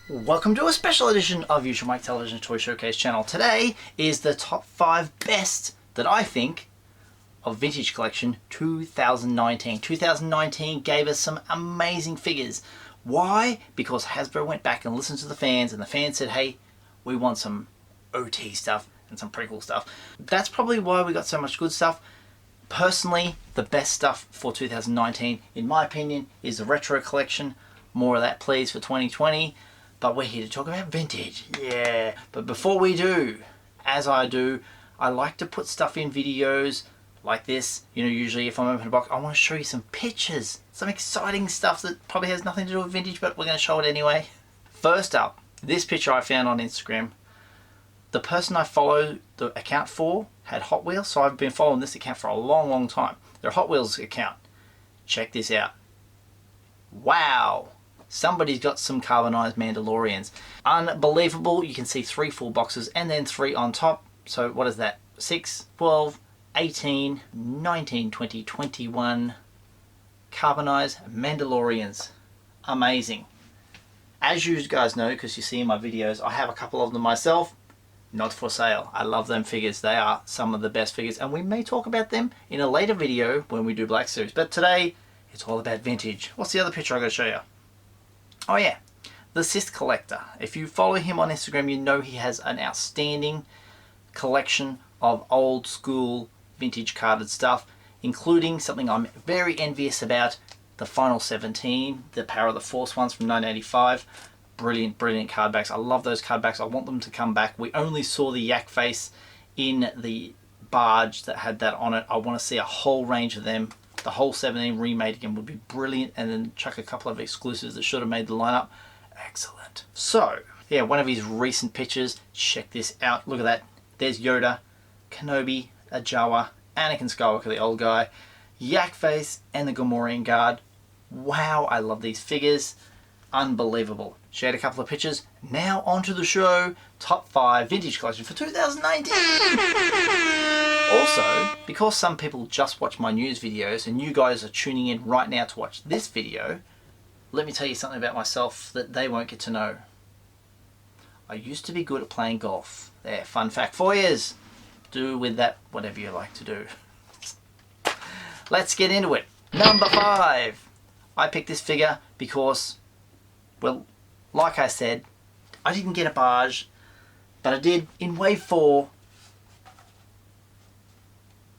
Welcome to a special edition of Usualmike Television Toy Showcase channel. Today is the top 5 best that I think of Vintage Collection 2019. 2019 gave us some amazing figures. Why? Because Hasbro went back and listened to the fans, and the fans said, hey, we want some OT stuff and some pretty cool stuff. That's probably why we got so much good stuff. Personally, the best stuff for 2019, in my opinion, is the retro collection. More of that please for 2020. But we're here to talk about vintage. Yeah. But before we do, as I do, I like to put stuff in videos like this. You know, usually if I'm opening a box, I want to show you some pictures. Some exciting stuff that probably has nothing to do with vintage, but we're going to show it anyway. First up, this picture I found on Instagram. The person I follow the account for had Hot Wheels, so I've been following this account for a long time. Their Hot Wheels account. Check this out. Wow! Somebody's got some Carbonized Mandalorians. Unbelievable. You can see 3 full boxes and then 3 on top. So what is that? 6, 12, 18, 19, 20, 21 Carbonized Mandalorians. Amazing. As you guys know, because you see in my videos, I have a couple of them myself. Not for sale. I love them figures. They are some of the best figures, and we may talk about them in a later video when we do Black Series. But today, it's all about vintage. What's the other picture I got to show you? Oh yeah, the Sith Collector. If you follow him on Instagram, you know he has an outstanding collection of old school vintage carded stuff, including something I'm very envious about, the Final 17, the Power of the Force ones from 1985. Brilliant card backs. I love those card backs. I want them to come back. We only saw the Yakface in the barge that had that on it. I want to see a whole range of them. The whole 17 remade again would be brilliant, and then chuck a couple of exclusives that should have made the lineup. Excellent. So, yeah, one of his recent pictures. Check this out. Look at that. There's Yoda, Kenobi, Jawa, Anakin Skywalker, the old guy, Yakface, and the Gamorrean Guard. Wow, I love these figures. Unbelievable. Shared a couple of pictures. Now onto the show. Top 5 vintage collection for 2019. Also, because some people just watch my news videos and you guys are tuning in right now to watch this video, let me tell you something about myself that they won't get to know. I used to be good at playing golf. There, fun fact for yous. Do with that whatever you like to do. Let's get into it. Number 5. I picked this figure because, well, like I said, I didn't get a barge, but I did in wave 4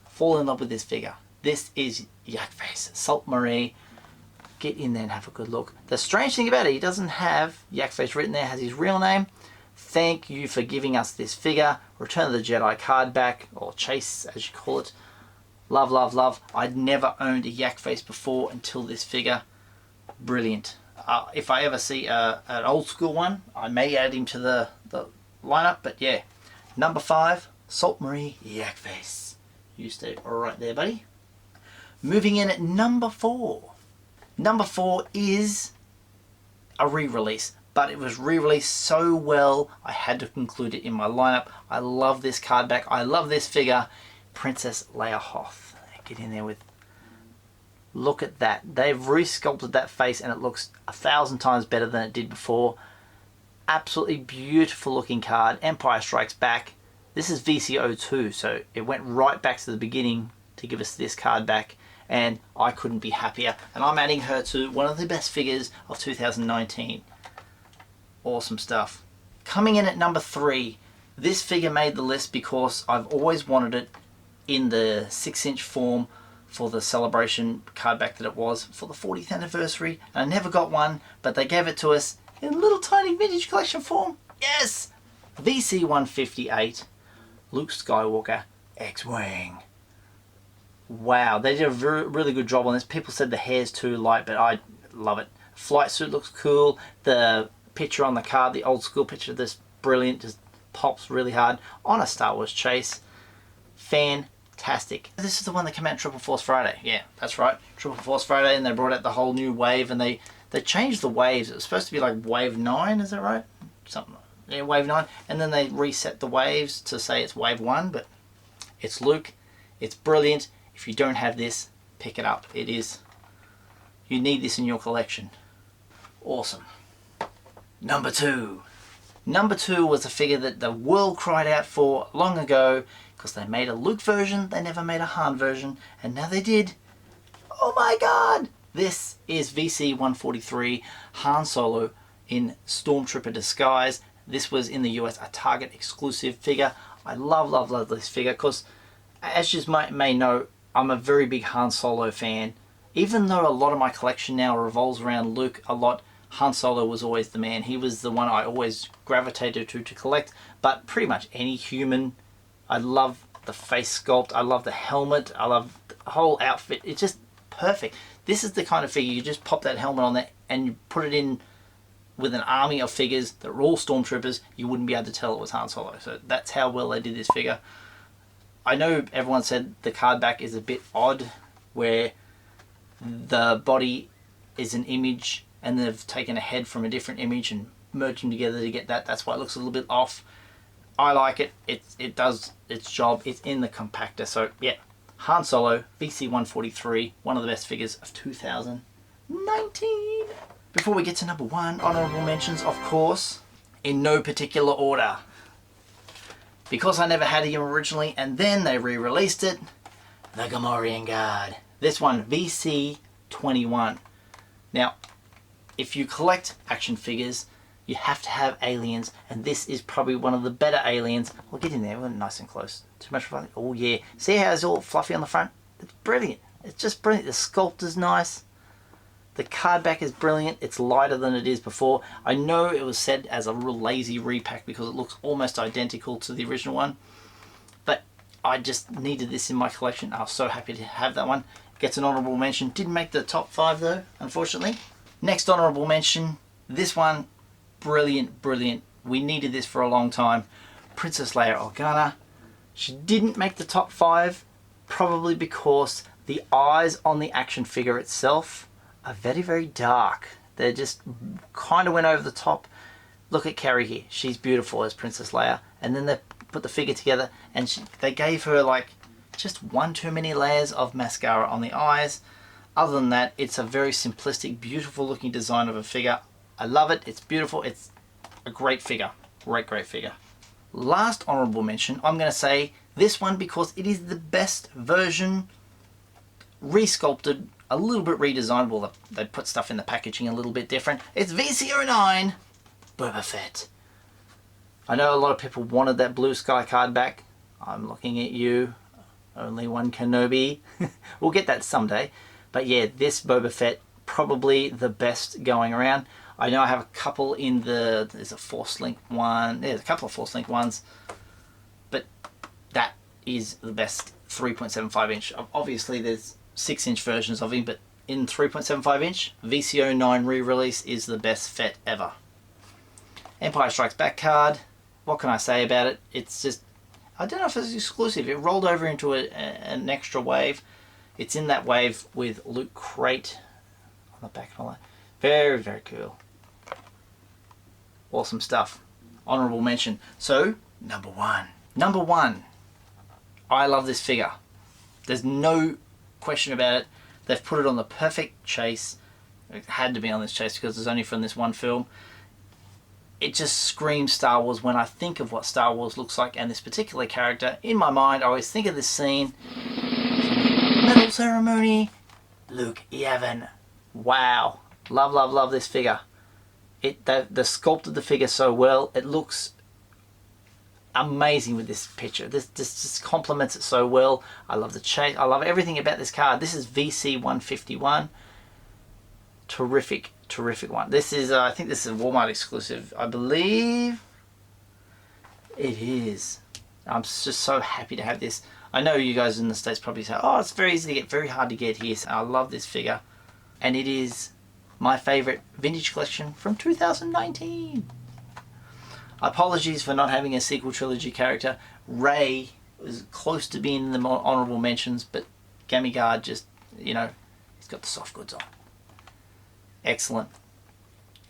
fall in love with this figure. This is Yakface, Salt Marie. Get in there and have a good look. The strange thing about it, he doesn't have Yakface written there, has his real name. Thank you for giving us this figure. Return of the Jedi card back, or Chase as you call it. Love, love, love. I'd never owned a Yakface before until this figure. Brilliant. If I ever see an old school one, I may add him to the lineup, but yeah. Number 5, Salt Marie Yakface. You stay right there, buddy. Moving in at number 4. Number 4 is a re-release, but it was re-released so well, I had to include it in my lineup. I love this card back. I love this figure. Princess Leia Hoth. Get in there with... Look at that. They've resculpted that face and it looks 1,000 times better than it did before. Absolutely beautiful looking card. Empire Strikes Back. This is VCO2, so it went right back to the beginning to give us this card back, and I couldn't be happier. And I'm adding her to one of the best figures of 2019. Awesome stuff. Coming in at number 3, this figure made the list because I've always wanted it in the 6-inch form for the celebration card back that it was for the 40th anniversary. And I never got one, but they gave it to us in a little tiny vintage collection form. Yes! VC158. Luke Skywalker, X-Wing. Wow, they did a really good job on this. People said the hair's too light, but I love it. Flight suit looks cool. The picture on the card, the old school picture of this, brilliant. Just pops really hard on a Star Wars chase. Fantastic. This is the one that came out Triple Force Friday. Yeah, that's right. Triple Force Friday, and they brought out the whole new wave, and they changed the waves. It was supposed to be like wave 9, is that right? Something like yeah, wave 9, and then they reset the waves to say it's wave 1, but it's Luke. It's brilliant. If you don't have this, pick it up. It is, you need this in your collection. Awesome. Number 2. Number 2 was a figure that the world cried out for long ago because they made a Luke version, they never made a Han version, and now they did. Oh my god! This is VC-143 Han Solo in Stormtrooper disguise. This was in the US a Target exclusive figure. I love this figure because, as you may know, I'm a very big Han Solo fan. Even though a lot of my collection now revolves around Luke a lot, Han Solo was always the man. He was the one I always gravitated to collect. But pretty much any human, I love the face sculpt, I love the helmet, I love the whole outfit. It's just perfect. This is the kind of figure you just pop that helmet on there and you put it in with an army of figures that were all stormtroopers, you wouldn't be able to tell it was Han Solo. So that's how well they did this figure. I know everyone said the card back is a bit odd, where the body is an image and they've taken a head from a different image and merged them together to get that. That's why it looks a little bit off. I like it. It does its job. It's in the compactor. So yeah, Han Solo, VC-143, one of the best figures of 2019. Before we get to number 1, honourable mentions, of course, in no particular order. Because I never had him originally and then they re-released it, the Gamorrean Guard. This one, VC-21. Now, if you collect action figures, you have to have aliens, and this is probably one of the better aliens. We'll get in there, we're nice and close. Too much fun. Oh yeah, see how it's all fluffy on the front? It's brilliant. It's just brilliant. The sculpt is nice. The card back is brilliant. It's lighter than it is before. I know it was said as a real lazy repack because it looks almost identical to the original one, but I just needed this in my collection. I was so happy to have that one. Gets an honourable mention. Didn't make the top 5 though, unfortunately. Next honourable mention, this one, brilliant. We needed this for a long time. Princess Leia Organa. She didn't make the top 5, probably because the eyes on the action figure itself are very dark. They just kind of went over the top. Look at Carrie here. She's beautiful as Princess Leia. And then they put the figure together and they gave her like just one too many layers of mascara on the eyes. Other than that, it's a very simplistic, beautiful looking design of a figure. I love it. It's beautiful. It's a great figure. Great figure. Last honourable mention, I'm going to say this one because it is the best version, re-sculpted, a little bit redesigned. Well, they put stuff in the packaging a little bit different. It's VC-09 Boba Fett. I know a lot of people wanted that blue sky card back. I'm looking at you. Only one Kenobi. We'll get that someday. But yeah, this Boba Fett, probably the best going around. I know I have a couple in there's a Force Link one. There's a couple of Force Link ones. But that is the best 3.75 inch. Obviously there's 6-inch versions of him, but in 3.75 inch, VC-09 re-release is the best Fett ever. Empire Strikes Back card. What can I say about it? It's just, I don't know if it's exclusive. It rolled over into an extra wave. It's in that wave with Loot Crate on the back and all that. Very cool. Awesome stuff. Honourable mention. So, number 1. Number 1. I love this figure. There's no question about it. They've put it on the perfect chase. It had to be on this chase because it's only from this one film. It just screams Star Wars when I think of what Star Wars looks like, and this particular character, in my mind, I always think of this scene. Medal ceremony. Luke, Yavin. Wow. Love this figure. They sculpted the figure so well. It looks amazing with this picture. This just complements it so well. I love the chase. I love everything about this card. This is VC-151. Terrific one. This is, I think this is a Walmart exclusive. I believe it is. I'm just so happy to have this. I know you guys in the States probably say, oh, it's very easy to get, very hard to get here. So I love this figure. And it is my favourite vintage collection from 2019. Apologies for not having a sequel trilogy character. Rey was close to being in the more honourable mentions, but Gammy Guard just, you know, he's got the soft goods on. Excellent.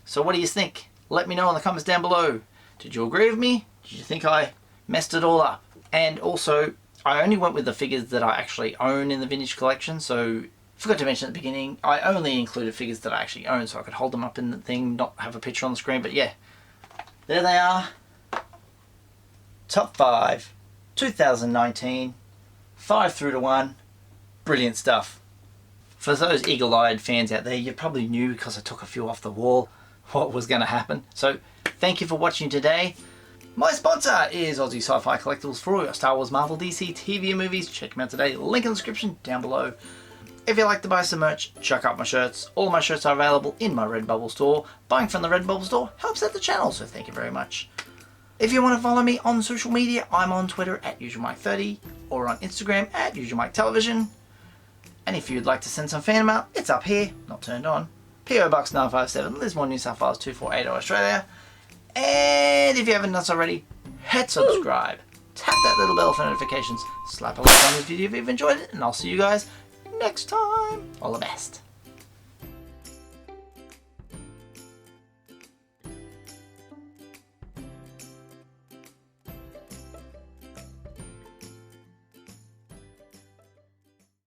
So what do you think? Let me know in the comments down below. Did you agree with me? Did you think I messed it all up? And also, I only went with the figures that I actually own in the vintage collection, so Forgot to mention at the beginning, I only included figures that I actually own so I could hold them up in the thing, not have a picture on the screen, but yeah. There they are. Top 5, 2019, 5 through to 1. Brilliant stuff. For those eagle-eyed fans out there, you probably knew because I took a few off the wall what was going to happen. So thank you for watching today. My sponsor is Aussie Sci-Fi Collectibles for all your Star Wars, Marvel, DC, TV and movies. Check them out today. Link in the description down below. If you'd like to buy some merch, check out my shirts. All of my shirts are available in my Redbubble store. Buying from the Redbubble store helps out the channel, so thank you very much. If you want to follow me on social media, I'm on Twitter at Usualmike30 or on Instagram at Usualmike Television. And if you'd like to send some fan mail, it's up here, not turned on. PO Box 957, Lismore, New South Wales 24880, Australia. And if you haven't done so already, hit subscribe. Tap that little bell for notifications. Slap a like on this video if you've enjoyed it, and I'll see you guys next time. All the best.